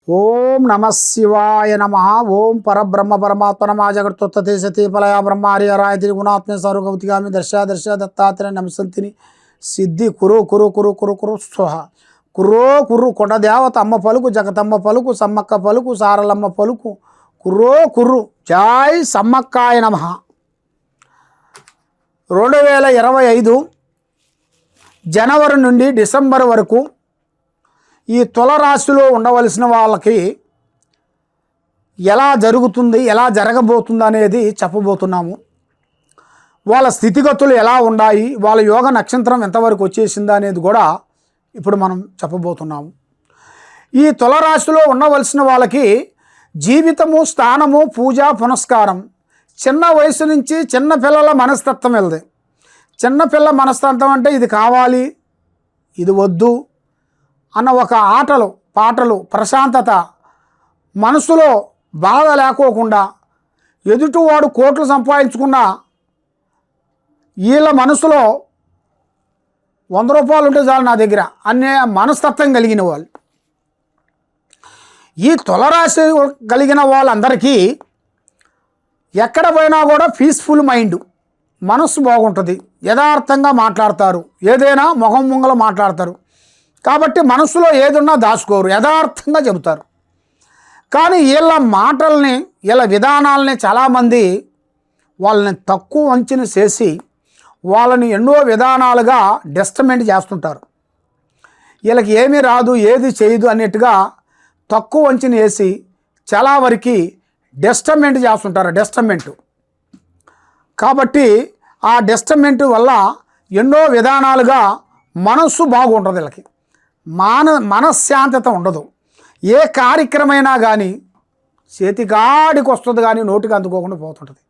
ఓం నమ శివాయ నమ. ఓం పరబ్రహ్మ పరమాత్మ నమ. జగత్తుత్తే సతీ ఫలయ బ్రహ్మార్యరాయ త్రిగుణాత్మ సర్వగౌతిగామి దర్శ దర్శ దత్తాత్రేయ నమసంతిని సిద్ధి కురు కురు కురు కురు కురు స్వహ కుర్రో కుర్రు కొండ దేవత అమ్మ పలుకు జగతమ్మ పలుకు సమ్మక్క పలుకు సారలమ్మ పలుకు కుర్రో కుర్రు. జై సమ్మక్కాయ నమ. 2025 జనవరి నుండి డిసెంబర్ వరకు ఈ తులరాశిలో ఉండవలసిన వాళ్ళకి ఎలా జరుగుతుంది, ఎలా జరగబోతుంది అనేది చెప్పబోతున్నాము. వాళ్ళ స్థితిగతులు ఎలా ఉన్నాయి, వాళ్ళ యోగ నక్షత్రం ఎంతవరకు వచ్చేసింది అనేది కూడా ఇప్పుడు మనం చెప్పబోతున్నాము. ఈ తులరాశిలో ఉండవలసిన వాళ్ళకి జీవితము, స్థానము, పూజ, పునస్కారం చిన్న వయసు నుంచి చిన్న పిల్లల మనస్తత్వం వెళ్ది. చిన్నపిల్ల మనస్తత్వం అంటే ఇది కావాలి, ఇది వద్దు అన్న ఒక ఆటలు పాటలు, ప్రశాంతత, మనసులో బాధ లేకోకుండా ఎదుటివాడు కోట్లు సంపాదించుకున్నా వీళ్ళ మనసులో 100 రూపాయలు ఉంటే చాలు నా దగ్గర అనే మనస్తత్వం కలిగిన వాళ్ళు. ఈ తులరాశి కలిగిన వాళ్ళందరికీ ఎక్కడ పోయినా కూడా పీస్ఫుల్ మైండ్, మనస్సు బాగుంటుంది, యథార్థంగా మాట్లాడతారు, ఏదైనా మొహం ముంగల మాట్లాడతారు. కాబట్టి మనసులో ఏదున్నా దాచుకోరు, యథార్థంగా చెబుతారు. కానీ వీళ్ళ మాటల్ని, వీళ్ళ విధానాలని చాలామంది వాళ్ళని తక్కువ అంచనా చేసి వాళ్ళని ఎన్నో విధానాలుగా డిస్టర్మెంట్ చేస్తుంటారు. వీళ్ళకి ఏమీ రాదు, ఏది చేయదు అన్నట్టుగా తక్కువ అంచనా వేసి చాలా వరకు డిస్టర్మెంట్ చేస్తుంటారు. డిస్టర్మెంటు కాబట్టి ఆ డిస్టర్మెంట్ వల్ల ఎన్నో విధానాలుగా మనస్సు బాగుంటుంది. వీళ్ళకి మనశ్శాంతత ఉండదు. ఏ కార్యక్రమైనా కానీ చేతికాడికి వస్తుంది కానీ నోటికి అందుకోకుండా పోతుంటుంది.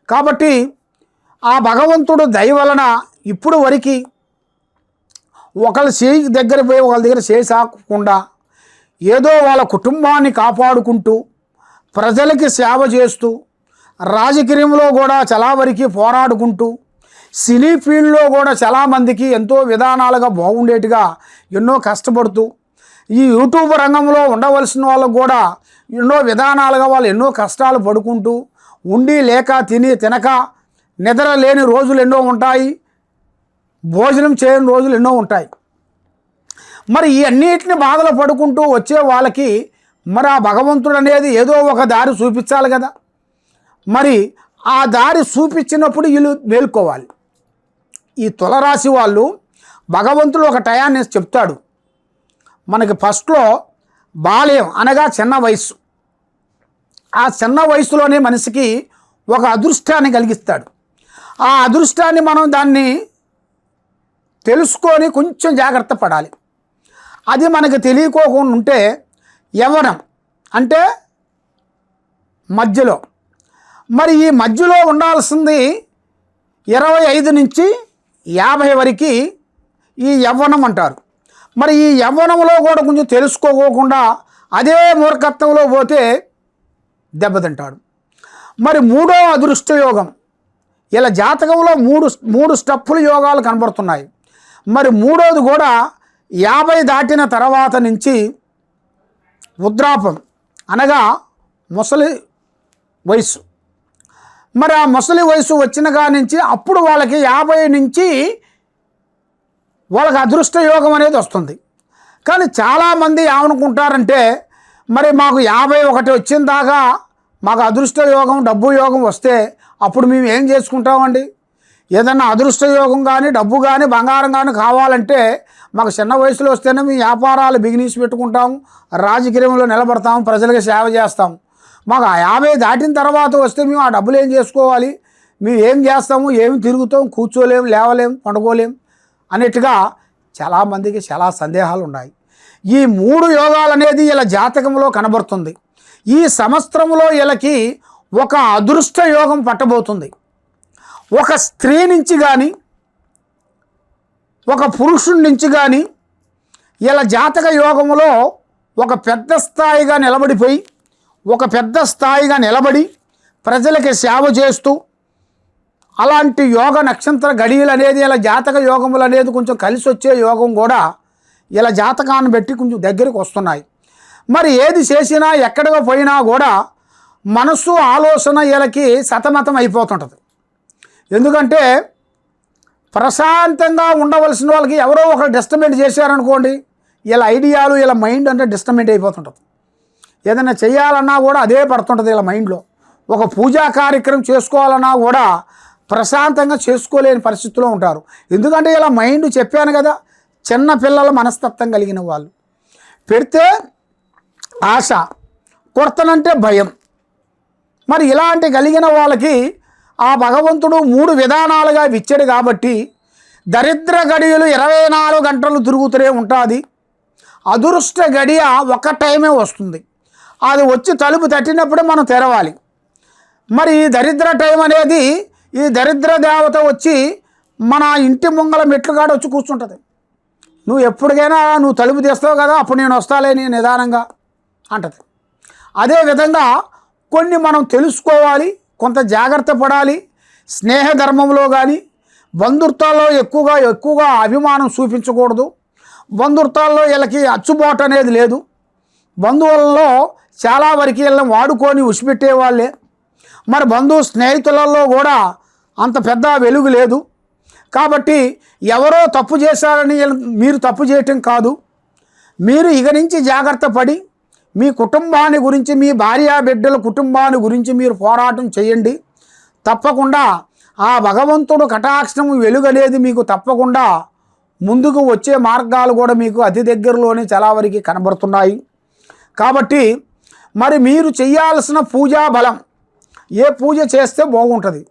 కాబట్టి ఆ భగవంతుడు దయ వలన ఇప్పుడు వరకు ఒకళ్ళ చేయి దగ్గర పోయి ఒకళ్ళ దగ్గర చేసాకుండా ఏదో వాళ్ళ కుటుంబాన్ని కాపాడుకుంటూ ప్రజలకి సేవ చేస్తూ రాజకీయంలో కూడా చాలా వరకు పోరాడుకుంటూ సినీ ఫీల్డ్లో కూడా చాలామందికి ఎంతో విధానాలుగా బాగుండేట్టుగా ఎన్నో కష్టపడుతూ ఈ యూట్యూబ్ రంగంలో ఉండవలసిన వాళ్ళకు కూడా ఎన్నో విధానాలుగా వాళ్ళు ఎన్నో కష్టాలు పడుకుంటూ ఉండి లేక తినక నిద్ర లేని రోజులు ఎన్నో ఉంటాయి, భోజనం చేయని రోజులు ఎన్నో ఉంటాయి. మరి ఈ అన్నిటిని బాధలు పడుకుంటూ వచ్చే వాళ్ళకి మరి ఆ భగవంతుడు అనేది ఏదో ఒక దారి చూపించాలి కదా. మరి ఆ దారి చూపించినప్పుడు వీళ్ళు మేల్కోవాలి. ఈ తులరాశి వాళ్ళు భగవంతుడు ఒక టయాన్ని చెప్తాడు మనకి. ఫస్ట్లో బాల్యం అనగా చిన్న వయసు. ఆ చిన్న వయసులోనే మనిషికి ఒక అదృష్టాన్ని కలిగిస్తాడు. ఆ అదృష్టాన్ని మనం దాన్ని తెలుసుకొని కొంచెం జాగ్రత్త పడాలి. అది మనకు తెలియకోకుండా ఉంటే యవ్వనం అంటే మధ్యలో. మరి ఈ మధ్యలో ఉండాల్సింది 25 నుంచి 50 వరకు ఈ యవ్వనం అంటారు. మరి ఈ యవ్వనంలో కూడా కొంచెం తెలుసుకోకుండా అదే మూర్ఖత్వంలో పోతే దెబ్బతింటాడు. మరి 3వ అదృష్ట యోగం, ఇలా జాతకంలో మూడు స్టెప్పులు యోగాలు కనబడుతున్నాయి. మరి 3వది కూడా 50 దాటిన తర్వాత నుంచి వృద్ధాపం అనగా ముసలి వయసు. మరి ఆ ముసలి వయసు వచ్చిన కాడి నుంచి అప్పుడు వాళ్ళకి 50 నుంచి వాళ్ళకి అదృష్ట యోగం అనేది వస్తుంది. కానీ చాలామంది ఏమనుకుంటారంటే మరి మాకు 51 వచ్చిన దాకా మాకు అదృష్ట యోగం, డబ్బు యోగం వస్తే అప్పుడు మేము ఏం చేసుకుంటామండి? ఏదన్నా అదృష్ట యోగం కానీ, డబ్బు కానీ, బంగారం కానీ కావాలంటే మాకు చిన్న వయసులో వస్తేనే మేము వ్యాపారాలు బిగినీస్ పెట్టుకుంటాము, రాజకీయంలో నిలబడతాము, ప్రజలకు సేవ చేస్తాము. మాకు ఆ 50 దాటిన తర్వాత వస్తే మేము ఆ డబ్బులు ఏం చేసుకోవాలి, మేము ఏం చేస్తాము, ఏమి తిరుగుతాం, కూర్చోలేము, లేవలేము, పండుకోలేము అన్నట్టుగా చాలామందికి చాలా సందేహాలు ఉన్నాయి. ఈ 3 యోగాలు అనేది ఇలా జాతకంలో కనబడుతుంది. ఈ సంవత్సరంలో వీళ్ళకి ఒక అదృష్ట యోగం పట్టబోతుంది. ఒక స్త్రీ నుంచి కానీ ఒక పురుషుడి నుంచి కానీ వీళ్ళ జాతక యోగంలో ఒక పెద్ద స్థాయిగా నిలబడిపోయి ఒక పెద్ద స్థాయిగా నిలబడి ప్రజలకి సేవ చేస్తూ అలాంటి యోగ నక్షత్ర గడియలు అనేది ఇలా జాతక యోగములు అనేది కొంచెం కలిసి వచ్చే యోగం కూడా ఇలా జాతకాన్ని బట్టి కొంచెం దగ్గరికి వస్తున్నాయి. మరి ఏది చేసినా ఎక్కడికి పోయినా కూడా మనస్సు ఆలోచన వీళ్ళకి సతమతం అయిపోతుంటుంది. ఎందుకంటే ప్రశాంతంగా ఉండవలసిన వాళ్ళకి ఎవరో ఒకరు డిస్టర్బెంట్ చేశారనుకోండి, వీళ్ళ ఐడియాలు వీళ్ళ మైండ్ అంటే డిస్టర్బెంట్ అయిపోతుంటుంది. ఏదైనా చేయాలన్నా కూడా అదే పడుతుంటుంది వీళ్ళ మైండ్లో. ఒక పూజా కార్యక్రమం చేసుకోవాలన్నా కూడా ప్రశాంతంగా చేసుకోలేని పరిస్థితిలో ఉంటారు. ఎందుకంటే ఇలా మైండ్ చెప్పాను కదా, చిన్న పిల్లల మనస్తత్వం కలిగిన వాళ్ళు. పెడితే ఆశ, కొడతనంటే భయం. మరి ఇలాంటి కలిగిన వాళ్ళకి ఆ భగవంతుడు 3 విధానాలుగా ఇచ్చాడు కాబట్టి దరిద్ర గడియలు 24 గంటలు తిరుగుతూనే ఉంటుంది. అదృష్ట గడియ ఒక టైమే వస్తుంది. అది వచ్చి తలుపు తట్టినప్పుడే మనం తెరవాలి. మరి ఈ దరిద్ర టైం అనేది ఈ దరిద్ర దేవత వచ్చి మన ఇంటి ముంగల మెట్లుగాడ వచ్చి కూర్చుంటుంది. నువ్వు ఎప్పటికైనా నువ్వు తలుపు తీస్తావు కదా, అప్పుడు నేను వస్తాలే నీ నిదానంగా అంటది. అదేవిధంగా కొన్ని మనం తెలుసుకోవాలి, కొంత జాగ్రత్త పడాలి. స్నేహధర్మంలో కానీ బంధుత్వాల్లో ఎక్కువగా అభిమానం చూపించకూడదు. బంధుత్వాల్లో వీళ్ళకి అచ్చుబాటు అనేది లేదు. బంధువులలో చాలా వరకు వీళ్ళని వాడుకొని ఉసిపెట్టే వాళ్ళే. మరి స్నేహితులలో కూడా అంత పెద్ద వెలుగు లేదు. కాబట్టి ఎవరో తప్పు చేశారని మీరు తప్పు చేయటం కాదు. మీరు ఇక నుంచి జాగ్రత్త పడి మీ కుటుంబాన్ని గురించి, మీ భార్య బిడ్డల కుటుంబాన్ని గురించి మీరు పోరాటం చేయండి. తప్పకుండా ఆ భగవంతుడు కటాక్షం వెలుగు అనేది మీకు తప్పకుండా ముందుకు వచ్చే మార్గాలు కూడా మీకు అతి దగ్గరలోనే చాలా వరకు కనబడుతున్నాయి. కాబట్టి మరి మీరు చేయాల్సిన పూజా బలం, ఏ పూజ చేస్తే బాగుంటుంది.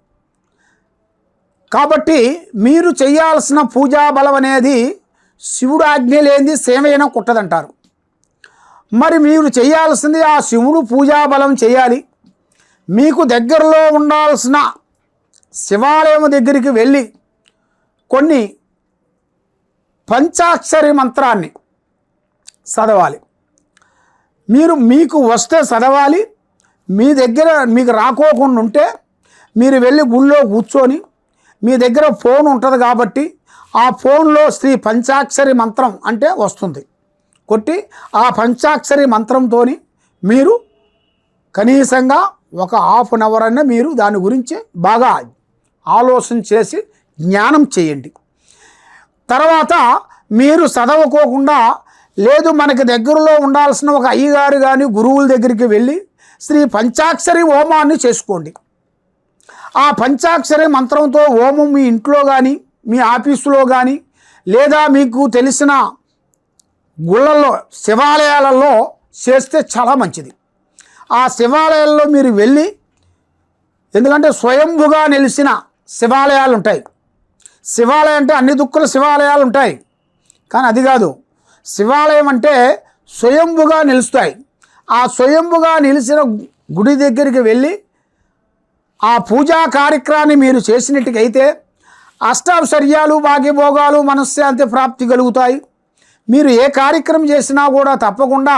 కాబట్టి మీరు చేయాల్సిన పూజా బలం అనేది శివుడు ఆజ్ఞ లేనిది సేమైనా కుట్టదంటారు. మరి మీరు చేయాల్సింది ఆ శివుడు పూజా బలం చేయాలి. మీకు దగ్గరలో ఉండాల్సిన శివాలయం దగ్గరికి వెళ్ళి కొన్ని పంచాక్షరి మంత్రాన్ని చదవాలి. మీకు వస్తే చదవాలి. మీ దగ్గర మీకు రాకోకుండా ఉంటే మీరు వెళ్ళి గుళ్ళో కూర్చొని, మీ దగ్గర ఫోన్ ఉంటుంది కాబట్టి ఆ ఫోన్లో శ్రీ పంచాక్షరి మంత్రం అంటే వస్తుంది, కొట్టి ఆ పంచాక్షరి మంత్రంతో మీరు కనీసంగా ఒక హాఫ్ అన్ అవర్ అన్న మీరు దాని గురించి బాగా ఆలోచన చేసి జ్ఞానం చేయండి. తర్వాత మీరు చదవకోకుండా లేదు, మనకి దగ్గరలో ఉండాల్సిన ఒక అయ్యగారు కానీ గురువుల దగ్గరికి వెళ్ళి శ్రీ పంచాక్షరి హోమాన్ని చేసుకోండి. ఆ పంచాక్షరి మంత్రంతో హోమం మీ ఇంట్లో కానీ మీ ఆఫీసులో కానీ లేదా మీకు తెలిసిన గుళ్ళల్లో శివాలయాలలో చేస్తే చాలా మంచిది. ఆ శివాలయాల్లో మీరు వెళ్ళి, ఎందుకంటే స్వయంభుగా నిలిచిన శివాలయాలు ఉంటాయి. శివాలయం అంటే అన్ని దుక్కుల శివాలయాలు ఉంటాయి, కానీ అది కాదు. శివాలయం అంటే స్వయంభుగా నిలుస్తాయి. ఆ స్వయంభుగా నిలిచిన గుడి దగ్గరికి వెళ్ళి ఆ పూజా కార్యక్రమాన్ని మీరు చేసినట్టుకైతే అష్టాశ్చర్యాలు, భాగ్యభోగాలు, మనశ్శాంతి ప్రాప్తి కలుగుతాయి. మీరు ఏ కార్యక్రమం చేసినా కూడా తప్పకుండా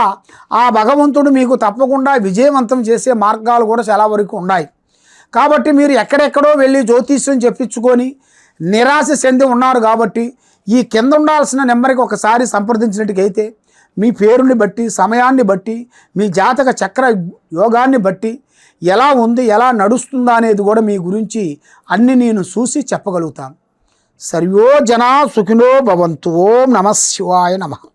ఆ భగవంతుడు మీకు తప్పకుండా విజయవంతం చేసే మార్గాలు కూడా చాలా వరకు ఉన్నాయి. కాబట్టి మీరు ఎక్కడెక్కడో వెళ్ళి జ్యోతిష్యం చెప్పించుకొని నిరాశ చెంది ఉన్నారు. కాబట్టి ఈ కింద ఉండాల్సిన నెంబర్కి ఒకసారి సంప్రదించినట్టుకైతే మీ పేరుని బట్టి, సమయాన్ని బట్టి, మీ జాతక చక్ర యోగాన్ని బట్టి ఎలా ఉంది, ఎలా నడుస్తుందా అనేది కూడా మీ గురించి అన్ని నేను చూసి చెప్పగలుగుతాను. సర్వో జనా సుఖినో భవంతు. ఓం నమః శివాయ నమః.